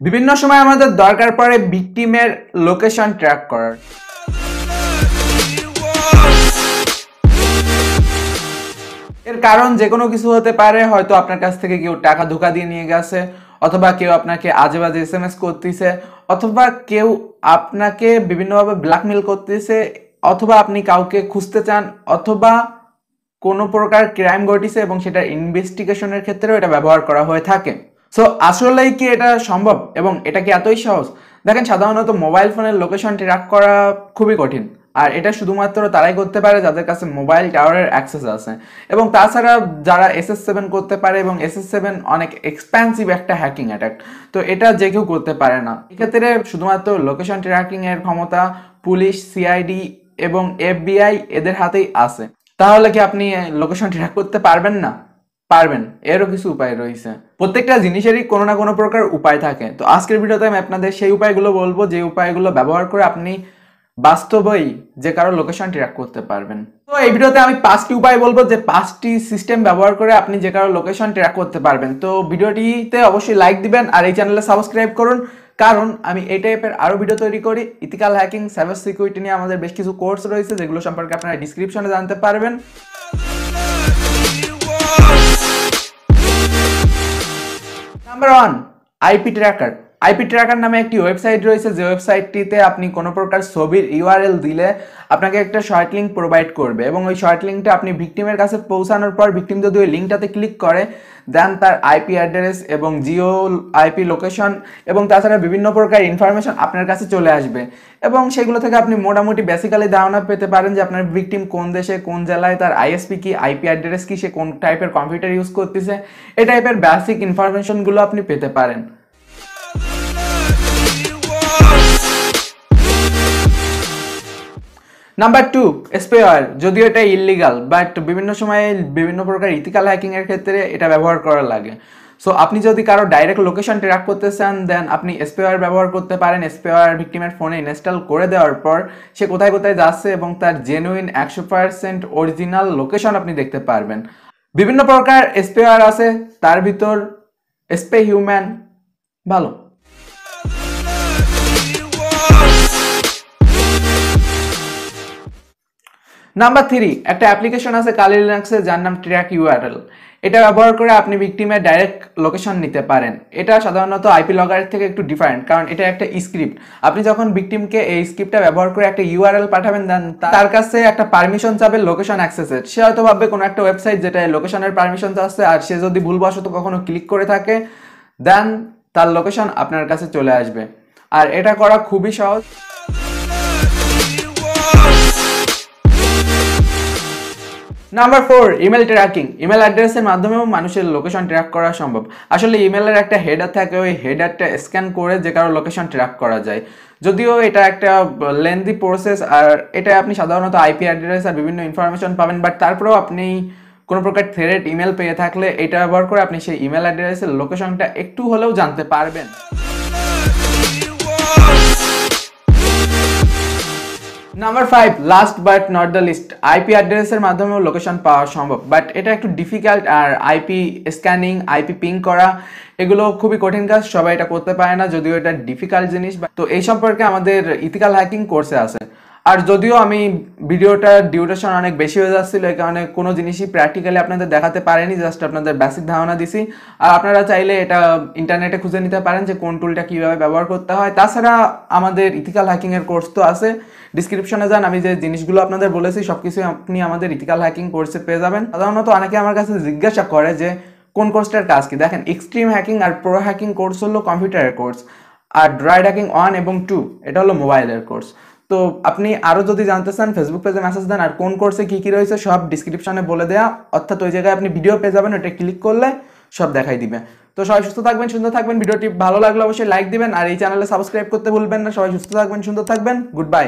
বিভিন্ন সময় আমাদের দরকার পড়ে ভিকটিমের লোকেশন ট্র্যাক করার। এর কারণ যে কোনো কিছু হতে পারে, হয়তো আপনার কাছ থেকে কেউ টাকা ধোঁকা দিয়ে নিয়ে গেছে, অথবা কেউ আপনাকে আজে বাজে SMS করতেছে, অথবা কেউ আপনাকে বিভিন্নভাবে ব্ল্যাকমেল করতেছে, অথবা আপনি কাউকে খুঁজতে চান, অথবা কোনো প্রকার ক্রাইম ঘটিছে এবং সেটার ইনভেস্টিগেশনের ক্ষেত্রেও এটা ব্যবহার করা হয়ে থাকে। সো আসলেই কি এটা সম্ভব এবং এটা কি এতই সহজ? দেখেন, সাধারণত মোবাইল ফোনের লোকেশন ট্র্যাক করা খুবই কঠিন, আর এটা শুধুমাত্র তারাই করতে পারে যাদের কাছে মোবাইল টাওয়ারের অ্যাক্সেস আছে, এবং তাছাড়া যারা SS7 করতে পারে, এবং SS7 অনেক এক্সপেন্সিভ একটা হ্যাকিং অ্যাটাক, তো এটা যে কেউ করতে পারে না। এক্ষেত্রে শুধুমাত্র লোকেশন ট্র্যাকিং এর ক্ষমতা পুলিশ, CID এবং FBI এদের হাতেই আছে। তাহলে কি আপনি লোকেশন ট্র্যাক করতে পারবেন না? পারবেন, এরও কিছু উপায় রয়েছে। প্রত্যেকটা জিনিসেরই কোনো না কোনো প্রকার উপায় থাকে। তো আজকের ভিডিওতে আমি আপনাদের সেই উপায়গুলো বলবো, যে উপায়গুলো ব্যবহার করে আপনি বাস্তবেই যে কারো লোকেশন ট্র্যাক করতে পারবেন। তো এই ভিডিওতে আমি 5টি উপায় বলবো, যে 5টি সিস্টেম ব্যবহার করে আপনি যে কারো লোকেশন ট্র্যাক করতে পারবেন। তো ভিডিওটিতে অবশ্যই লাইক দিবেন আর এই চ্যানেলে সাবস্ক্রাইব করুন, কারণ আমি এই টাইপের আরও ভিডিও তৈরি করি। ইথিক্যাল হ্যাকিং, সাইবার সিকিউরিটি নিয়ে আমাদের বেশ কিছু কোর্স রয়েছে, যেগুলো সম্পর্কে আপনারা ডিসক্রিপশনে জানতে পারবেন। Number 1, IP tracker. IP tracker নামে একটি ওয়েবসাইট রয়েছে, যে ওয়েবসাইটটিতে আপনি কোনো প্রকার ছবির URL দিলে আপনাকে একটা শর্ট লিঙ্ক প্রোভাইড করবে, এবং ওই শর্ট লিঙ্কটা আপনি ভিকটিমের কাছে পৌঁছানোর পর ভিকটিম যদি ওই লিঙ্কটাতে ক্লিক করে, দেন তার IP অ্যাড্রেস এবং জিও IP লোকেশন এবং তাছাড়া বিভিন্ন প্রকার ইনফরমেশন আপনার কাছে চলে আসবে, এবং সেগুলো থেকে আপনি মোটামুটি বেসিক্যালি ধারণা পেতে পারেন যে আপনার ভিকটিম কোন দেশে, কোন জেলায়, তার ISP কি, IP অ্যাড্রেস কি, সে কোন টাইপের কম্পিউটার ইউজ করতেছে, এই টাইপের বেসিক ইনফরমেশনগুলো আপনি পেতে পারেন। নাম্বার 2, স্পেওয়্যার। যদিও এটা ইললিগাল, বাট বিভিন্ন সময়ে বিভিন্ন প্রকার ইথিক্যাল হ্যাকিং এর ক্ষেত্রে এটা ব্যবহার করা লাগে। সো আপনি যদি কারো ডাইরেক্ট লোকেশন ট্র্যাক করতে চান, দেন আপনি স্পেওয়্যার ব্যবহার করতে পারেন। স্পেওয়্যার ভিকটিমের ফোনে ইনস্টল করে দেওয়ার পর সে কোথায় কোথায় যাচ্ছে এবং তার জেনুইন 100% অরিজিনাল লোকেশন আপনি দেখতে পারবেন। বিভিন্ন প্রকার স্পেওয়্যার আছে, তার ভিতর স্পে হিউম্যান ভালো। নাম্বার 3, একটা অ্যাপ্লিকেশন আছে কালি লিনাক্সে, যার নাম ট্র্যাক URL। এটা ব্যবহার করে আপনি ভিকটিমের ডাইরেক্ট লোকেশন নিতে পারেন। এটা সাধারণত আইপি লগারের থেকে একটু ডিফারেন্ট, কারণ এটা একটা স্ক্রিপ্ট। আপনি যখন ভিকটিমকে এই স্ক্রিপ্টটা ব্যবহার করে একটা URL পাঠাবেন, দেন তার কাছে একটা পারমিশন চাবে লোকেশন অ্যাক্সেসের। সে হয়তো ভাববে কোনো একটা ওয়েবসাইট যেটা লোকেশনের পারমিশন চাচ্ছে, আর সে যদি ভুলবশত কখনো ক্লিক করে থাকে, দেন তার লোকেশন আপনার কাছে চলে আসবে। আর এটা করা খুবই সহজ। Number 4, email tracking. ইমেল অ্যাড্রেসের মাধ্যমেও মানুষের লোকেশন ট্র্যাক করা সম্ভব। আসলে ইমেলের একটা হেডার থাকে, ওই হেডারটা স্ক্যান করে যে কারো লোকেশন ট্র্যাক করা যায়। যদিও এটা একটা লেন্দি প্রসেস, আর এটা আপনি সাধারণত IP অ্যাড্রেস আর বিভিন্ন ইনফরমেশন পাবেন, বাট তারপরেও আপনি কোনো প্রকার থ্রেট ইমেল পেয়ে থাকলে এটা ব্যবহার করে আপনি সেই ইমেল অ্যাড্রেসের লোকেশনটা একটু হলেও জানতে পারবেন। Number 5, last but not the least. IP অ্যাড্রেসের মাধ্যমেও লোকেশন পাওয়া সম্ভব, বাট এটা একটু ডিফিকাল্ট। আর IP স্ক্যানিং, IP পিং করা, এগুলো খুবই কঠিন কাজ, সবাই এটা করতে পারে না, যদিও এটা ডিফিকাল্ট জিনিস। তো এই সম্পর্কে আমাদের ইথিক্যাল হ্যাকিং কোর্সে আছে। আর যদিও আমি ভিডিওটার ডিউরেশন অনেক বেশি হয়ে যাচ্ছিল, এই কারণে কোনো জিনিসই প্র্যাকটিক্যালি আপনাদের দেখাতে পারেনি, জাস্ট আপনাদের বেসিক ধারণা দিছি। আর আপনারা চাইলে এটা ইন্টারনেটে খুঁজে নিতে পারেন যে কোন টুলটা কীভাবে ব্যবহার করতে হয়। তাছাড়া আমাদের ইথিক্যাল হ্যাকিংয়ের কোর্স তো আছে, ডিসক্রিপশনে যান, আমি যে জিনিসগুলো আপনাদের বলেছি সব কিছুই আপনি আমাদের ইথিক্যাল হ্যাকিং কোর্সে পেয়ে যাবেন। সাধারণত অনেকে আমার কাছে জিজ্ঞাসা করে যে কোন কোর্সটার কাজ কি। দেখেন, এক্সট্রিম হ্যাকিং আর প্রো হ্যাকিং কোর্স হলো কম্পিউটারের কোর্স, আর ড্রাইড হ্যাকিং 1 এবং 2 এটা হলো মোবাইলের কোর্স। তো আপনি আরও যদি জানতে চান ফেসবুক পেজে মেসেজ দেন, আর কোন কোর্সে কী কী রয়েছে সব ডিসক্রিপশনে বলে দেওয়া, অর্থাৎ ওই জায়গায় আপনি ভিডিও পেয়ে যাবেন, ওটা ক্লিক করলে সব দেখাই দিবে। তো সবাই সুস্থ থাকবেন, সুন্দর থাকবেন। ভিডিওটি ভালো লাগলে অবশ্যই লাইক দিবেন, আর এই চ্যানেলে সাবস্ক্রাইব করতে ভুলবেন না। সবাই সুস্থ থাকবেন, সুন্দর থাকবেন। Good bye.